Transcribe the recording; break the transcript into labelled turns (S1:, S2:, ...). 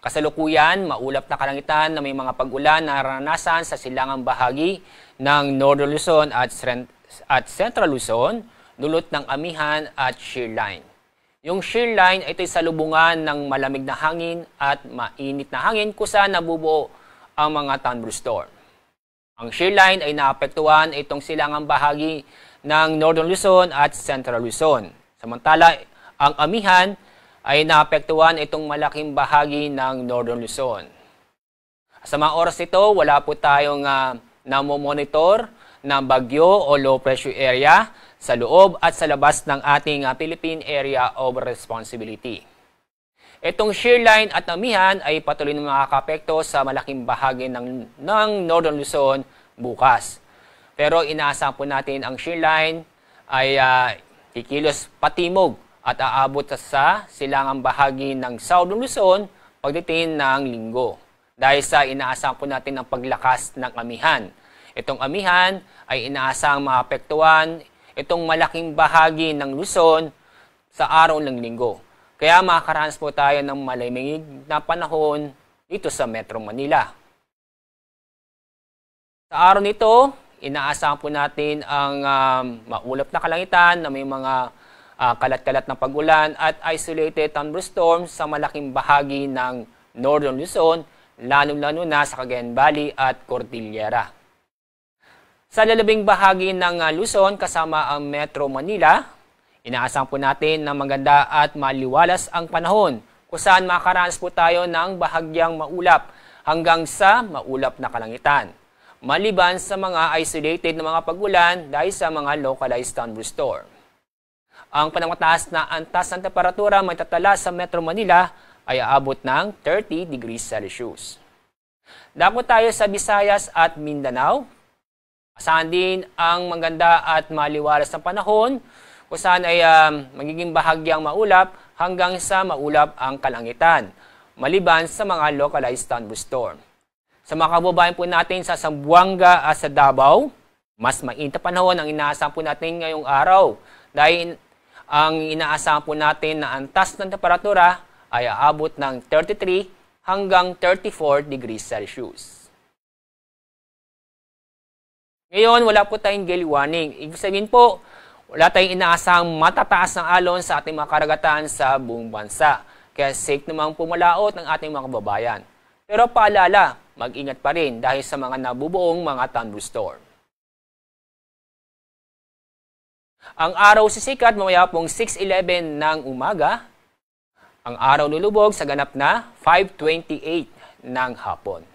S1: Kasalukuyan, maulap na kalangitan na may mga pag-ulan na naranasan sa silangang bahagi ng Northern Luzon at Central Luzon, dulot ng amihan at shear line. Yung shear line ay ito'y salubungan ng malamig na hangin at mainit na hangin kung saan nabubuo ang mga thunderstorm. Ang shear line ay naapektuhan itong silangang bahagi ng Northern Luzon at Central Luzon. Samantala, ang amihan ay naapektuhan itong malaking bahagi ng Northern Luzon. Sa mga oras ito, wala po tayong namomonitor na bagyo o low pressure area sa loob at sa labas ng ating Philippine Area of Responsibility. Itong shear line at amihan ay patuloy na makakapekto sa malaking bahagi ng Northern Luzon bukas. Pero inaasahan po natin ang shear line ay kikilos patimog at aabot sa silangang bahagi ng Southern Luzon pagdating ng linggo. Dahil sa inaasahan po natin ang paglakas ng amihan. Itong amihan ay inaasahang maapektuhan itong malaking bahagi ng Luzon sa araw ng linggo. Kaya makakaranas po tayo ng malamig na panahon dito sa Metro Manila. Sa araw nito, inaasahan po natin ang maulap na kalangitan na may mga kalat-kalat na pag-ulan at isolated thunderstorms sa malaking bahagi ng Northern Luzon, lalo-lalo na sa Cagayan Valley at Cordillera. Sa lalabing bahagi ng Luzon kasama ang Metro Manila, inaasahan po natin na maganda at maliwalas ang panahon kung saan makakaranas po tayo ng bahagyang maulap hanggang sa maulap na kalangitan, maliban sa mga isolated na mga pag-ulan dahil sa mga localized thunderstorm. Ang panamataas na antas ng temperatura may tatala sa Metro Manila ay aabot ng 30 degrees Celsius. Dako tayo sa Visayas at Mindanao. Asahan din ang maganda at maliwalas na panahon kung saan ay magiging bahagyang maulap hanggang sa maulap ang kalangitan, maliban sa mga localized thunderstorm. Sa mga kababayan po natin sa Zamboanga at sa Davao, mas mainit na panahon ang inaasahan po natin ngayong araw dahil ang inaasahan po natin na antas ng temperatura ay aabot ng 33 hanggang 34 degrees Celsius. Ngayon, wala po tayong gale warning. Ibig sabihin po, wala tayong inaasahang matataas ng alon sa ating mga karagatan sa buong bansa. Kaya safe namang pumalaot ng ating mga kababayan. Pero paalala, mag-ingat pa rin dahil sa mga nabubuong mga thunderstorm. Ang araw sisikat mamaya pong 6:11 ng umaga. Ang araw lulubog sa ganap na 5:28 ng hapon.